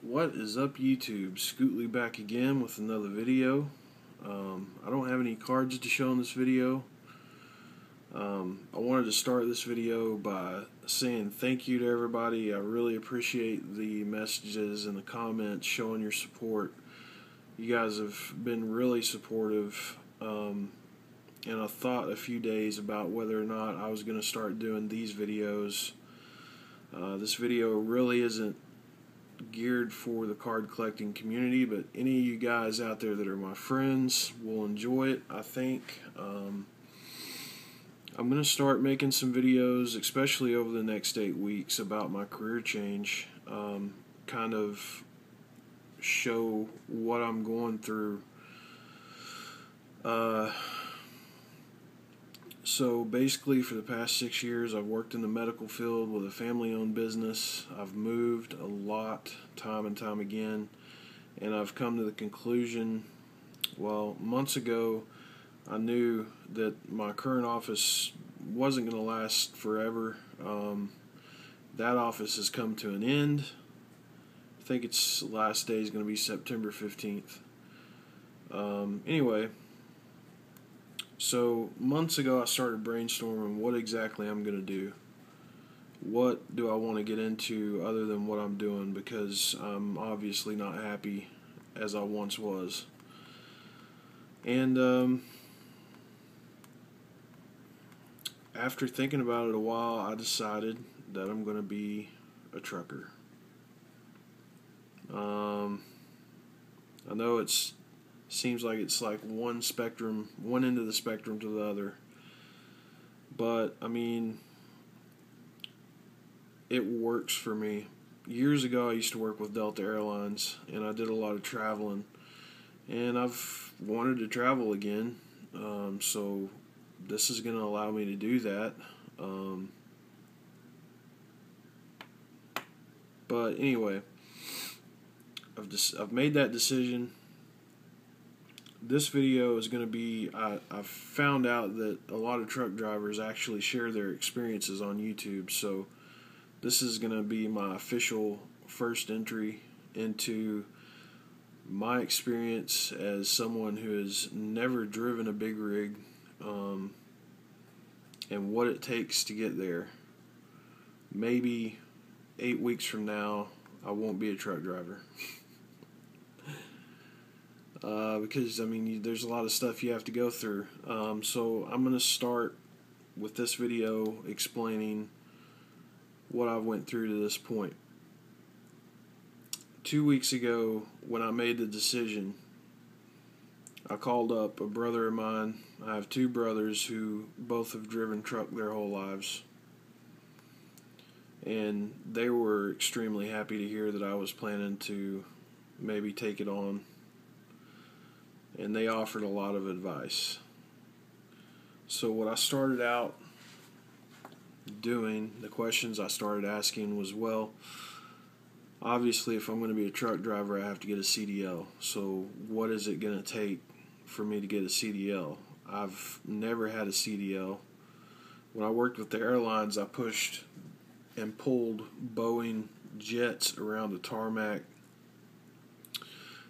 What is up, YouTube? Scootly back again with another video. I don't have any cards to show in this video. I wanted to start this video by saying thank you to everybody. I really appreciate the messages and the comments showing your support. You guys have been really supportive, and I thought a few days about whether or not I was going to start doing these videos. This video really isn't geared for the card collecting community, but any of you guys out there that are my friends will enjoy it, I think. I'm going to start making some videos, especially over the next 8 weeks, about my career change, kind of show what I'm going through. So basically, for the past 6 years, I've worked in the medical field with a family-owned business. I've moved a lot, time and time again, and I've come to the conclusion, well, months ago, I knew that my current office wasn't going to last forever. That office has come to an end. I think its last day is going to be September 15th. Anyway, so months ago I started brainstorming what exactly I'm going to do. What do I want to get into other than what I'm doing, because I'm obviously not happy as I once was. And after thinking about it a while, I decided that I'm going to be a trucker. I know seems like it's like one end of the spectrum to the other, but I mean, it works for me. Years ago I used to work with Delta Airlines, and I did a lot of traveling, and I've wanted to travel again, so this is going to allow me to do that. But anyway, I've made that decision. This video is going to be, I've found out that a lot of truck drivers actually share their experiences on YouTube, so this is going to be my official first entry into my experience as someone who has never driven a big rig, and what it takes to get there. Maybe 8 weeks from now, I won't be a truck driver. Because, I mean, there's a lot of stuff you have to go through. So I'm going to start with this video explaining what I went through to this point. 2 weeks ago, when I made the decision, I called up a brother of mine. I have two brothers who both have driven truck their whole lives, and they were extremely happy to hear that I was planning to maybe take it on, and they offered a lot of advice. So what I started out doing, the questions I started asking was, well, obviously if I'm going to be a truck driver, I have to get a CDL. So what is it going to take for me to get a CDL? I've never had a CDL. When I worked with the airlines, I pushed and pulled Boeing jets around the tarmac,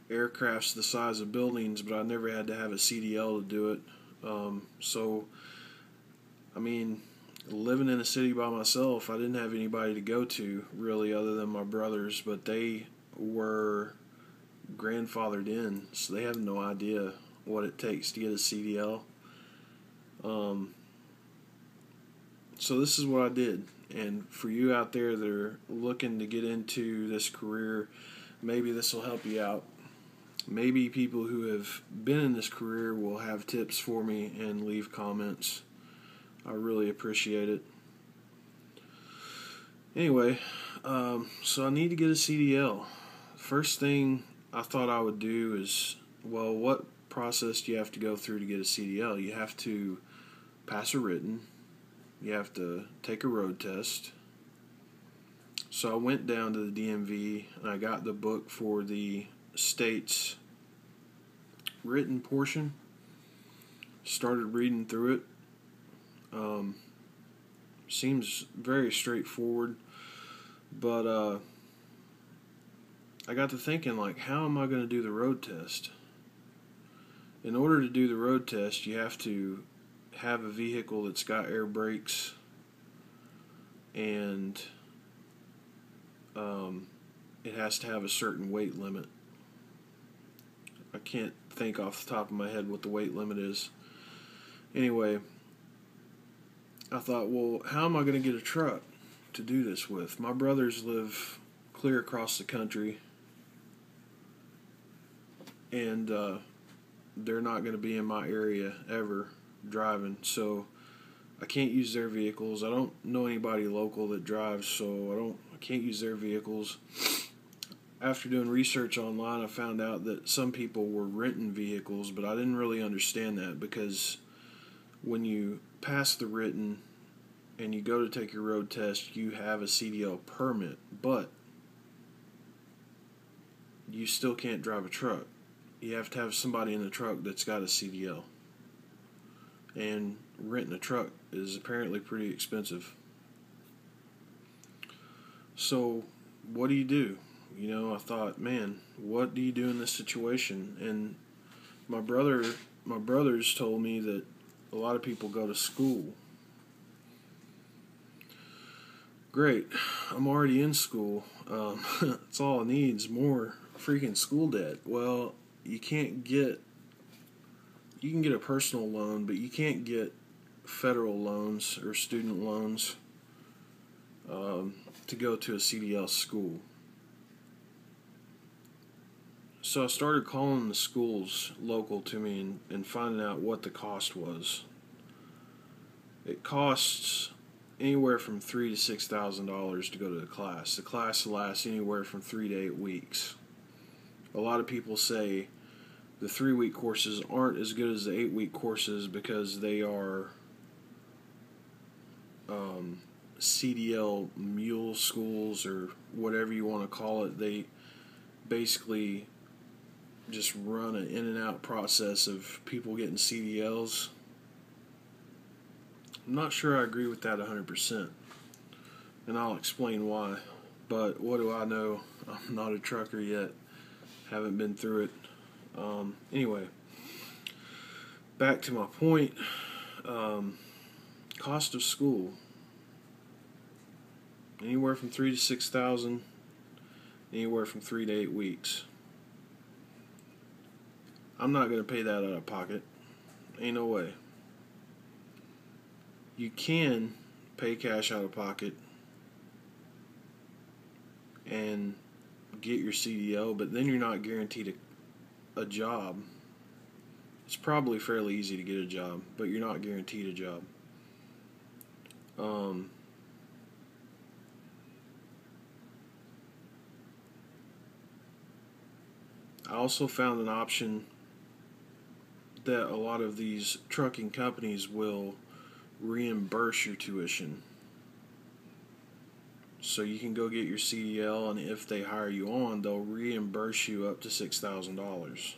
aircrafts the size of buildings, but I never had to have a CDL to do it. So, I mean, living in a city by myself, I didn't have anybody to go to, really, other than my brothers, but they were grandfathered in, so they have no idea what it takes to get a CDL. So this is what I did, and for you out there that are looking to get into this career, maybe this will help you out. Maybe people who have been in this career will have tips for me and leave comments. I really appreciate it. Anyway, so I need to get a CDL. First thing I thought I would do is, well, what process do you have to go through to get a CDL? You have to pass a written. You have to take a road test. So I went down to the DMV and I got the book for the state's written portion. Started reading through it. Seems very straightforward, but I got to thinking, like, how am I going to do the road test? In order to do the road test, you have to have a vehicle that's got air brakes, and it has to have a certain weight limit. I can't think off the top of my head what the weight limit is. Anyway, I thought, well, how am I going to get a truck to do this with? My brothers live clear across the country, and they're not going to be in my area ever driving, so I can't use their vehicles. I don't know anybody local that drives, so I can't use their vehicles. After doing research online, I found out that some people were renting vehicles, but I didn't really understand that, because when you pass the written and you go to take your road test, you have a CDL permit, but you still can't drive a truck. You have to have somebody in the truck that's got a CDL. And renting a truck is apparently pretty expensive. So, what do you do? You know, I thought, man, what do you do in this situation? And my brothers told me that a lot of people go to school. Great, I'm already in school. That's all I need is more freaking school debt. Well, you can get a personal loan, but you can't get federal loans or student loans to go to a CDL school. So I started calling the schools local to me and finding out what the cost was. It costs anywhere from $3,000 to $6,000 to go to the class. The class lasts anywhere from 3 to 8 weeks. A lot of people say the 3-week courses aren't as good as the 8-week courses because they are CDL mule schools, or whatever you want to call it. They basically just run an in and out process of people getting CDLs. I'm not sure I agree with that 100%, and I'll explain why. But what do I know? I'm not a trucker yet. Haven't been through it. Anyway, back to my point. Cost of school, anywhere from $3,000 to $6,000, anywhere from 3 to 8 weeks. I'm not going to pay that out of pocket. Ain't no way. You can pay cash out of pocket and get your CDL, but then you're not guaranteed a job. It's probably fairly easy to get a job, but you're not guaranteed a job. I also found an option that a lot of these trucking companies will reimburse your tuition. So you can go get your CDL, and if they hire you on, they'll reimburse you up to $6,000.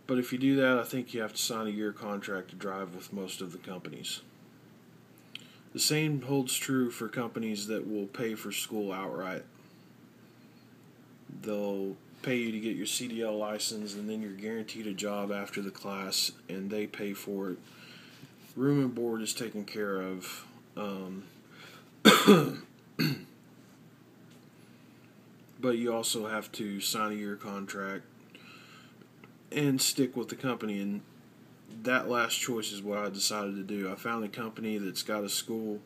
But if you do that, I think you have to sign a year contract to drive with most of the companies. The same holds true for companies that will pay for school outright. They'll pay you to get your CDL license, and then you're guaranteed a job after the class, and they pay for it. Room and board is taken care of. But you also have to sign a year contract and stick with the company, and that last choice is what I decided to do. I found a company that's got a school.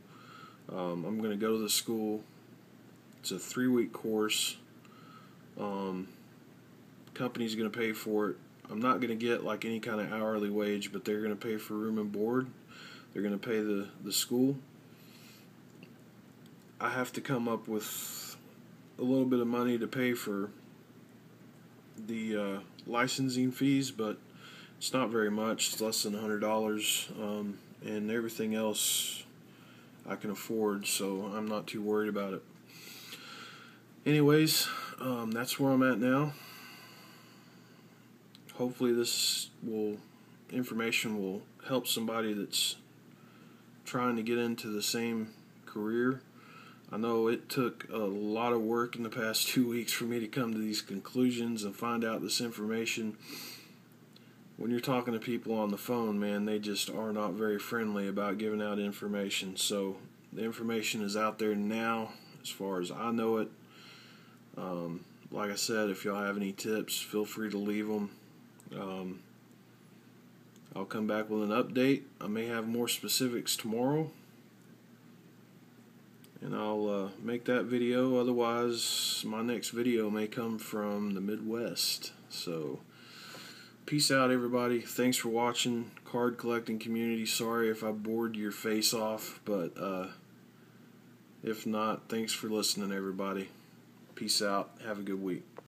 I'm going to go to the school. It's a 3-week course. Company's going to pay for it. I'm not going to get like any kind of hourly wage, but they're going to pay for room and board. They're going to pay the school. I have to come up with a little bit of money to pay for the licensing fees, but it's not very much. It's less than $100, and everything else I can afford, so I'm not too worried about it. Anyways, that's where I'm at now. Hopefully this information will help somebody that's trying to get into the same career. I know it took a lot of work in the past 2 weeks for me to come to these conclusions and find out this information. When you're talking to people on the phone, man, they just are not very friendly about giving out information. So the information is out there now as far as I know it. Like I said, if y'all have any tips, feel free to leave them. I'll come back with an update. I may have more specifics tomorrow, and I'll make that video. Otherwise, my next video may come from the Midwest. So, peace out, everybody. Thanks for watching, card collecting community. Sorry if I bored your face off, but if not, thanks for listening, everybody. Peace out. Have a good week.